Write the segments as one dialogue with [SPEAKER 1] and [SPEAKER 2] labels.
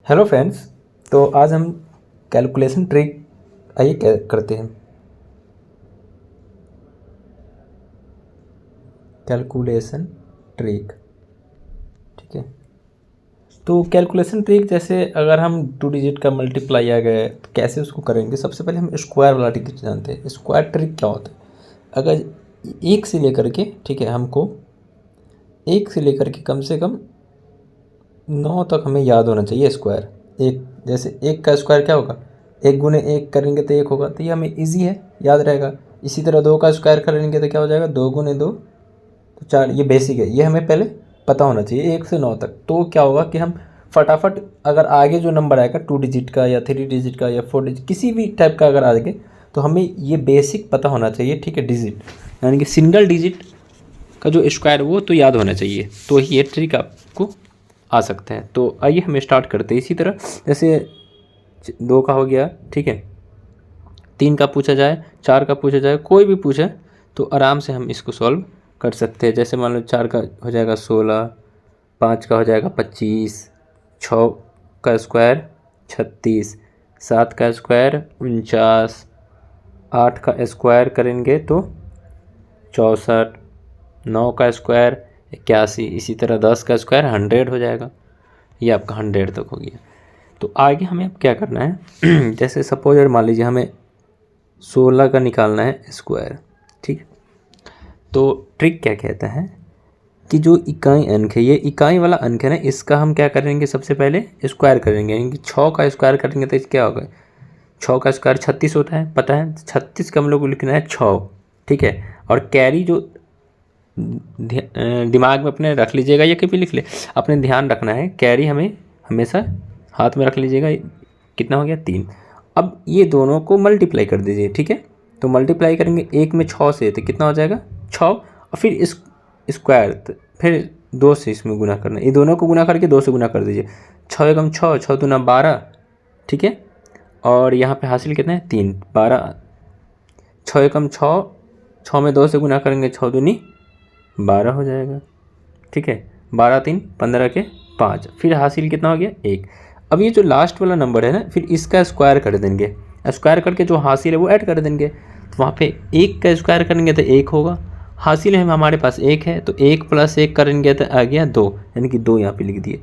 [SPEAKER 1] Hello friends. तो आज हम कैलकुलेशन ट्रिक आइए करते हैं। कैलकुलेशन ट्रिक, ठीक है। तो कैलकुलेशन ट्रिक जैसे अगर हम 2 डिजिट का मल्टीप्लाई आ गए तो कैसे उसको करेंगे। सबसे पहले हम स्क्वायर वाला ट्रिक जानते हैं। स्क्वायर ट्रिक क्या होता है? अगर एक से लेकर के, ठीक है, हमको एक से लेकर के कम से कम 9 तक हमें याद होना चाहिए स्क्वायर। एक जैसे एक का स्क्वायर क्या होगा, एक गुने एक करेंगे तो एक होगा, तो ये हमें इजी है, याद रहेगा। इसी तरह दो का स्क्वायर करेंगे तो क्या हो जाएगा, 2 गुने 2 तो 4। ये बेसिक है, ये हमें पहले पता होना चाहिए 1 से 9 तक। तो क्या होगा कि हम फटाफट अगर आगे जो नंबर आएगा 2 डिजिट का या 3 डिजिट का या 4 डिजिट किसी भी टाइप का अगर आगे, तो हमें ये बेसिक पता होना चाहिए, ठीक है। डिजिट यानी कि सिंगल डिजिट का जो स्क्वायर वो तो याद होना चाहिए, तो ये ट्रिक आपको आ सकता है। तो आइए हम स्टार्ट करते हैं। इसी तरह जैसे 2 का हो गया, ठीक है, 3 का पूछा जाए, 4 का पूछा जाए, कोई भी पूछे तो आराम से हम इसको सॉल्व कर सकते हैं। जैसे मान लो 4 का हो जाएगा 16, 5 का हो जाएगा 25, 6 का स्क्वायर 36, 7 का स्क्वायर 49, 8 का स्क्वायर करेंगे तो 64, 9 का स्क्वायर 81, इसी तरह 10 का स्क्वायर 100 हो जाएगा। ये आपका 100 तक हो गया। तो आगे हमें अब क्या करना है जैसे सपोज मान लीजिए हमें 16 का निकालना है स्क्वायर, ठीक। तो ट्रिक क्या कहता है कि जो इकाई अंक है, ये इकाई वाला अंक है ना, इसका हम क्या करेंगे, सबसे पहले स्क्वायर करेंगे। यानी कि 6 का स्क्वायर करेंगे तो क्या होगा, 6 का स्क्वायर 36 होता है, पता है। 36 का हम लोग को लिखना है 6, ठीक है। और कैरी जो दिमाग में अपने रख लीजिएगा, या कहीं भी लिख ले, अपने ध्यान रखना है, कैरी हमें हमेशा हाथ में रख लीजिएगा। कितना हो गया, 3। अब ये दोनों को मल्टीप्लाई कर दीजिए, ठीक है। तो मल्टीप्लाई करेंगे 1 में 6 से तो कितना हो जाएगा 6, और फिर इस स्क्वायर फिर 2 से इसमें गुना करना, ये दोनों को गुना करके 2 से गुना कर दीजिए। 6 एकम 6, 6 दूना 12, ठीक है। और यहाँ पे हासिल कितना है 3, 12, 6 एकम 6, 6 में 2 से गुना करेंगे 6 दूनी 12 हो जाएगा, ठीक है। 12 3 15 के 5, फिर हासिल कितना हो गया 1। अब ये जो लास्ट वाला नंबर है ना, फिर इसका स्क्वायर कर देंगे। स्क्वायर करके जो हासिल है वो ऐड कर देंगे। तो वहाँ पे 1 का स्क्वायर करेंगे तो 1 होगा। हासिल है हमारे पास 1 है, तो 1 + 1 करेंगे तो आ गया 2, यानी कि 2 यहाँ पे लिख दिए।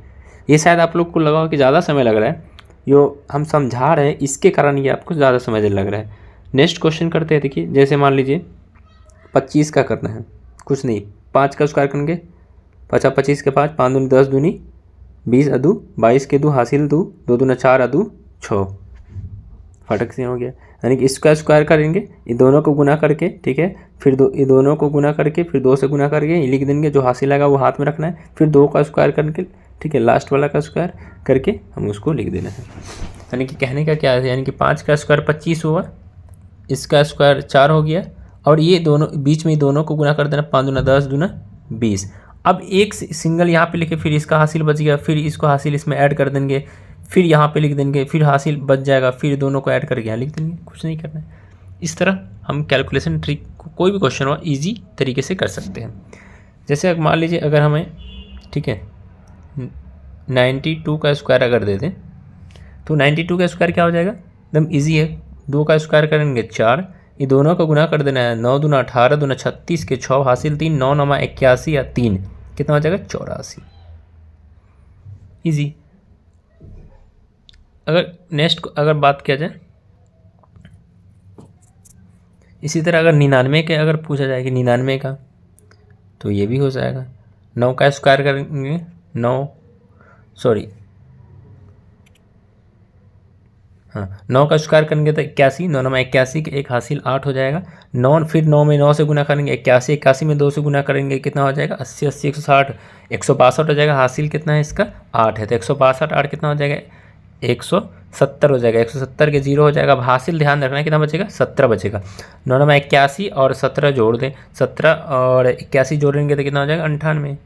[SPEAKER 1] ये शायद आप लोग को लगा हो कि ज़्यादा समय लग रहा है, जो हम समझा रहे हैं इसके कारण ये आपको ज़्यादा समय लग रहा है। नेक्स्ट क्वेश्चन करते हैं। देखिए जैसे मान लीजिए 25 का करना है, कुछ नहीं, 5 का स्क्वायर करेंगे, 50 25 के 5, 5 दूनी 10 दूनी 20 अदू 22 के 2 हासिल 2, 2 दूना 4 अदू 6, फटक से हो गया। यानी कि इसका स्क्वायर करेंगे, ये दोनों को गुना करके, ठीक है, फिर ये दोनों को गुना करके फिर 2 से गुना करके ये लिख देंगे। जो हासिल आएगा वो हाथ में रखना है, फिर 2 का स्क्वायर करके, ठीक है, लास्ट वाला का स्क्वायर करके हम उसको लिख देना है। यानी कि कहने का क्या है, यानी कि 5 का स्क्वायर 25 हुआ, इसका स्क्वायर 4 हो गया, और ये दोनों बीच में दोनों को गुना कर देना, 5 दूना 10 दूना 20। अब एक सिंगल यहाँ पे लिखे, फिर इसका हासिल बच गया, फिर इसको हासिल इसमें ऐड कर देंगे, फिर यहाँ पे लिख देंगे, फिर हासिल बच जाएगा, फिर दोनों को ऐड करके यहाँ लिख देंगे, कुछ नहीं करना है। इस तरह हम कैलकुलेशन ट्रिक को कोई भी क्वेश्चन हो ईजी तरीके से कर सकते हैं। जैसे मान लीजिए अगर हमें, ठीक है, 92 का स्क्वायर अगर दे दें तो 92 का स्क्वायर क्या हो जाएगा, एकदम ईजी है। 2 का स्क्वायर करेंगे 4, ये दोनों को गुना कर देना है, 9 दूना 18 दूना 36 के 6 हासिल 3, 9 9 81 या 3, कितना हो जाएगा 84, इजी। अगर नेक्स्ट अगर बात किया जाए, इसी तरह अगर 99 के अगर पूछा जाए कि 99 का, तो ये भी हो जाएगा। 9 का स्क्वायर करेंगे 9, सॉरी हाँ, 9 का स्क्वायर करेंगे तो 81, 9 9 81 के 1 हासिल 8 हो जाएगा। 9 फिर 9 में 9 से गुना करेंगे 81, 81 में 2 से गुना करेंगे कितना हो जाएगा 80 80 160 162 हो जाएगा। हासिल कितना है इसका 8 है, तो 162 8 कितना हो जाएगा 170 हो जाएगा। 170 के 0 हो जाएगा। अब हासिल ध्यान रखना है कितना बचेगा 17 बचेगा। 9 9 81 और 17 जोड़ दें, 17 और 81 जोड़ेंगे तो कितना हो जाएगा 98,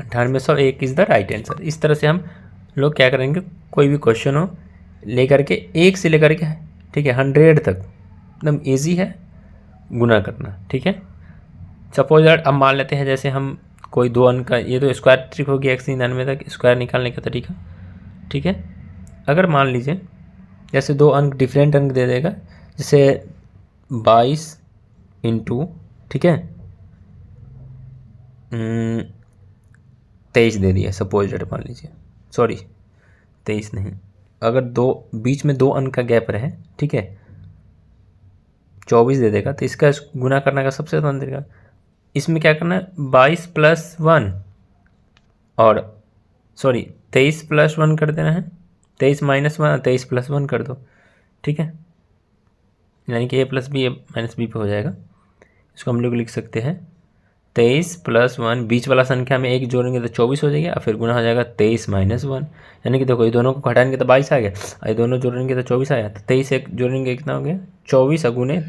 [SPEAKER 1] 98 100 1 इज़ द राइट आंसर। इस तरह से हम लोग क्या करेंगे, कोई भी क्वेश्चन हो लेकर के 1 से लेकर के, ठीक है, 100 तक एकदम ईजी है गुना करना, ठीक है। सपोज अब मान लेते हैं जैसे हम कोई 2 अंक का, ये तो स्क्वायर ट्रिक हो गया 199 तक स्क्वायर निकालने का तरीका, ठीक है। अगर मान लीजिए जैसे दो अंक डिफरेंट अंक दे देगा, जैसे 22 इंटू, ठीक है, 23 दे दिया सपोज डेट, मान लीजिए, सॉरी 23 नहीं, अगर दो बीच में दो अंक का गैप रहे, ठीक है, 24 दे देगा, तो इसका गुना करने का सबसे आसान तरीका, इसमें क्या करना है, 22 प्लस 1 और सॉरी 23 प्लस 1 कर देना है, 23 माइनस 1, 23 प्लस 1 कर दो, ठीक है, यानी कि a plus B minus B पे हो जाएगा। इसको हम लोग लिख सकते हैं 23 प्लस 1, बीच वाला संख्या में एक जोड़ेंगे तो 24 हो जाएगा, और फिर गुना हो जाएगा 23 माइनस 1, यानी कि देखो ये दोनों को घटाएंगे तो 22 आ गया, ये दोनों जोड़ेंगे तो 24 आया, तो 23 एक जोड़ेंगे कितना हो गया 24, अगुने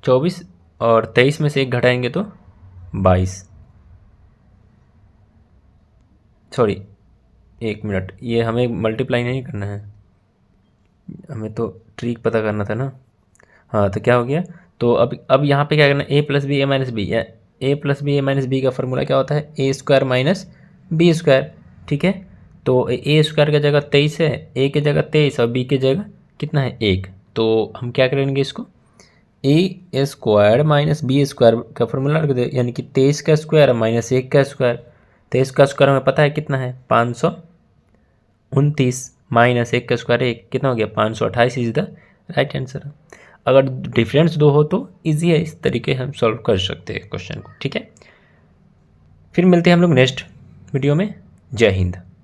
[SPEAKER 1] 24, और 23 में से एक घटाएंगे तो 22, सॉरी 1 मिनट, ये हमें मल्टीप्लाई नहीं करना है, हमें तो ट्रिक पता करना था ना। हाँ, तो क्या हो गया, तो अब यहाँ पे क्या करना है, ए प्लस बी ए माइनस बी, या ए प्लस बी ए माइनस बी का फॉर्मूला क्या होता है, ए स्क्वायर माइनस बी स्क्वायर, ठीक है। तो ए स्क्वायर की जगह 23 है, ए की जगह 23 और बी की जगह कितना है 1, तो हम क्या करेंगे इसको, ए स्क्वायर माइनस बी स्क्वायर का फॉर्मूला रख दे, यानी कि 23 का स्क्वायर माइनस 1 का स्क्वायर, 23 का स्क्वायर हमें पता है कितना है 529, माइनस 1 का स्क्वायर 1, कितना हो गया 528, इज द राइट आंसर। अगर डिफरेंस दो हो तो इजी है, इस तरीके हम सॉल्व कर सकते हैं क्वेश्चन को, ठीक है। फिर मिलते हैं हम लोग नेक्स्ट वीडियो में। जय हिंद।